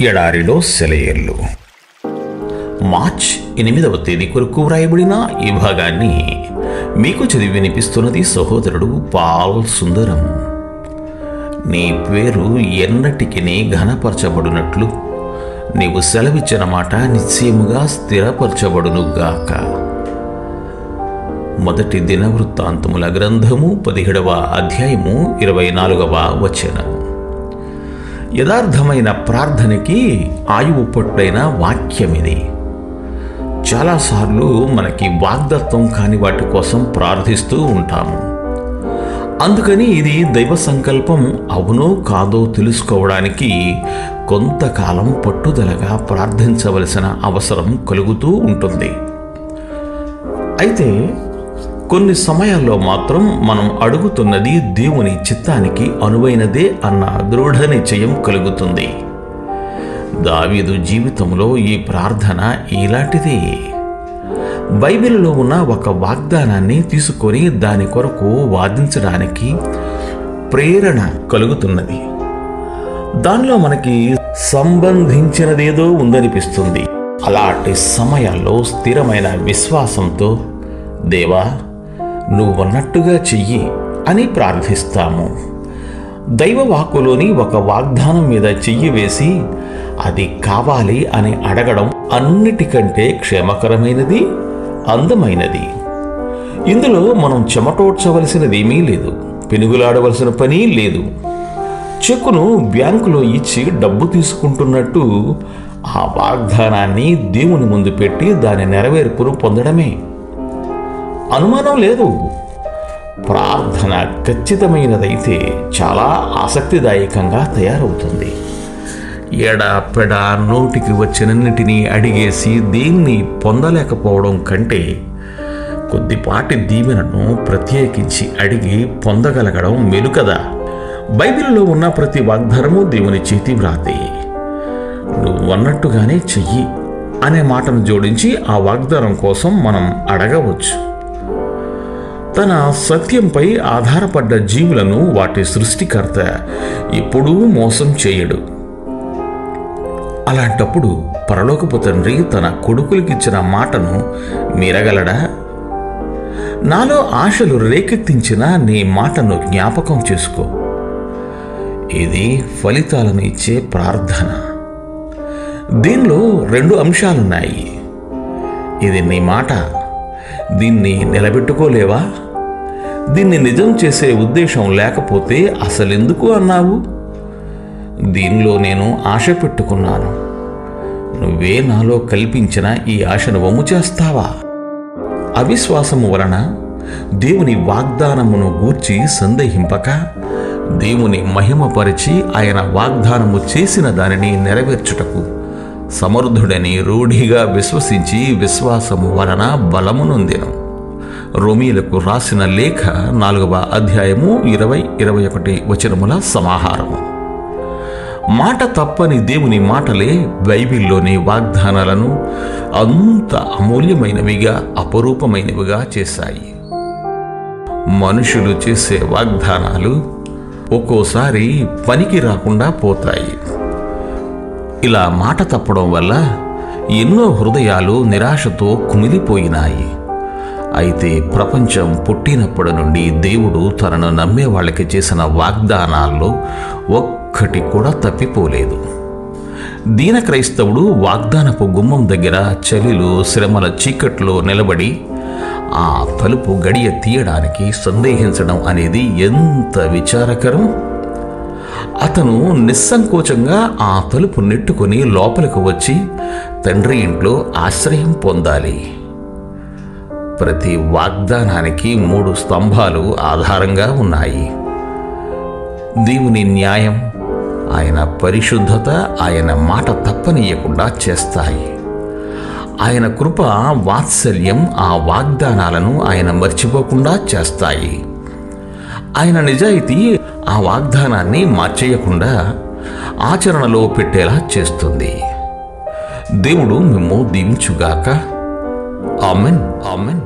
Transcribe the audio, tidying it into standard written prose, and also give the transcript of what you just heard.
ఎడారిలో సెలయేర్లు. మార్చ్ 8వ తేదీ కొరకు వ్రాయబడిన ఈ భాగాన్ని మీకు చదివి వినిపిస్తున్నది సహోదరుడు పాల్ సుందరం. నీ పేరు ఎన్నటికి ఘనపరచబడినట్లు నీవు సెలవిచ్చిన మాట నిశ్చయముగా స్థిరపరచబడునుగాక. మొదటి దినవృత్తాంతముల గ్రంథము 17వ అధ్యాయము 24వ వచనం. యథార్థమైన ప్రార్థనకి ఆయువు పట్టైన వాక్యమిది. చాలాసార్లు మనకి వాగ్దత్వం కాని వాటి కోసం ప్రార్థిస్తూ ఉంటాము. అందుకని ఇది దైవ సంకల్పం అవునో కాదో తెలుసుకోవడానికి కొంతకాలం పట్టుదలగా ప్రార్థించవలసిన అవసరం కలుగుతూ ఉంటుంది. అయితే కొన్ని సమయాల్లో మాత్రం మనం అడుగుతున్నది దేవుని చిత్తానికి అనువైనదే అన్న దృఢ నిశ్చయం కలుగుతుంది. దావీదు జీవితంలో ఈ ప్రార్థన ఇలాంటిదే. బైబిల్లో ఉన్న ఒక వాగ్దానాన్ని తీసుకొని దాని కొరకు వాదించడానికి ప్రేరణ కలుగుతున్నది. దానిలో మనకి సంబంధించినదేదో ఉందనిపిస్తుంది. అలాంటి సమయాల్లో స్థిరమైన విశ్వాసంతో దేవా నువ్వన్నట్టుగా చెయ్యి అని ప్రార్థిస్తాము. దైవవాక్కులోని ఒక వాగ్దానం మీద చెయ్యి వేసి అది కావాలి అని అడగడం అన్నిటికంటే క్షేమకరమైనది, అందమైనది. ఇందులో మనం చెమటోడ్చవలసినదేమీ లేదు, పెనుగులాడవలసిన పని లేదు. చెక్కును బ్యాంకులో ఇచ్చి డబ్బు తీసుకుంటున్నట్టు ఆ వాగ్దానాన్ని దేవుని ముందు పెట్టి దాని నెరవేర్పును పొందడమే. అనుమానం లేదు. ప్రార్థన ఖచ్చితమైనదైతే చాలా ఆసక్తిదాయకంగా తయారవుతుంది. ఎడాపెడ నోటికి వచ్చినన్నిటినీ అడిగేసి దీన్ని పొందలేకపోవడం కంటే కొద్దిపాటి దీవెనను ప్రత్యేకించి అడిగి పొందగలగడం మేలు కదా. బైబిల్లో ఉన్న ప్రతి వాగ్దానము దేవుని చేతి వ్రాతే. నువ్వన్నట్టుగానే చెయ్యి అనే మాటను జోడించి ఆ వాగ్దానం కోసం మనం అడగవచ్చు. తన సత్యంపై ఆధారపడ్డ జీవులను వాటి సృష్టికర్త ఎప్పుడూ మోసం చేయడు. అలాంటప్పుడు పరలోకపు తండ్రి తన కొడుకులకిచ్చిన మాటను మీరగలడా? నాలో ఆశలు రేకెత్తించిన నీ మాటను జ్ఞాపకం చేసుకో. ఇది ఫలితాలను ఇచ్చే ప్రార్థన. దీనిలో 2 అంశాలున్నాయి. ఇది నీ మాట, దీన్ని నిలబెట్టుకోలేవా? దీన్ని నిజం చేసే ఉద్దేశం లేకపోతే అసలెందుకు అన్నావు? దీనిలో నేను ఆశ పెట్టుకున్నాను. నువ్వే నాలో కల్పించిన ఈ ఆశను వమ్ము చేస్తావా? అవిశ్వాసము వలన దేవుని వాగ్దానమును గూర్చి సందేహింపక దేవుని మహిమపరిచి ఆయన వాగ్దానము చేసిన దానిని నెరవేర్చుటకు సమర్థుడని రూఢిగా విశ్వసించి విశ్వాసము వలన బలమునొందెను. రోమీయులకు రాసిన లేఖ 4వ అధ్యాయము 20-21 వచనముల సమాహారము. మాట తప్పని దేవుని మాటలే బైబిల్లోని వాగ్దానాలను అంత అమూల్యమైనవిగా, అపరూపమైనవిగా చేశాయి. మనుషులు చేసే వాగ్దానాలు ఒక్కోసారి పనికి రాకుండా పోతాయి. ఇలా మాట తప్పడం వల్ల ఎన్నో హృదయాలు నిరాశతో కుమిలిపోయినాయి. అయితే ప్రపంచం పుట్టినప్పటి నుండి దేవుడు తనను నమ్మే వాళ్ళకి చేసిన వాగ్దానాల్లో ఒక్కటి కూడా తప్పిపోలేదు. దీన క్రైస్తవుడు వాగ్దానపు గుమ్మం దగ్గర చలిలో, శ్రమల చీకట్లో నిలబడి ఆ తలుపు గడియ తీయడానికి సందేహించడం అనేది ఎంత విచారకరం. అతను నిస్సంకోచంగా ఆ తలుపు నెట్టుకుని లోపలికి వచ్చి తండ్రి ఇంట్లో ఆశ్రయం పొందాలి. ప్రతి వాగ్దానానికి 3 స్తంభాలు ఆధారంగా ఉన్నాయి. దేవుని న్యాయం, ఆయన పరిశుద్ధత ఆయన మాట తప్పనీయకుండా చేస్తాయి. ఆయన కృప, వాత్సల్యం ఆ వాగ్దానాలను ఆయన మర్చిపోకుండా చేస్తాయి. ఆయన నిజాయితీ ఆ వాగ్దానాన్ని మార్చేయకుండా ఆచరణలో పెట్టేలా చేస్తుంది. దేవుడు మిమ్ము దీవించుగాక. Amen, amen.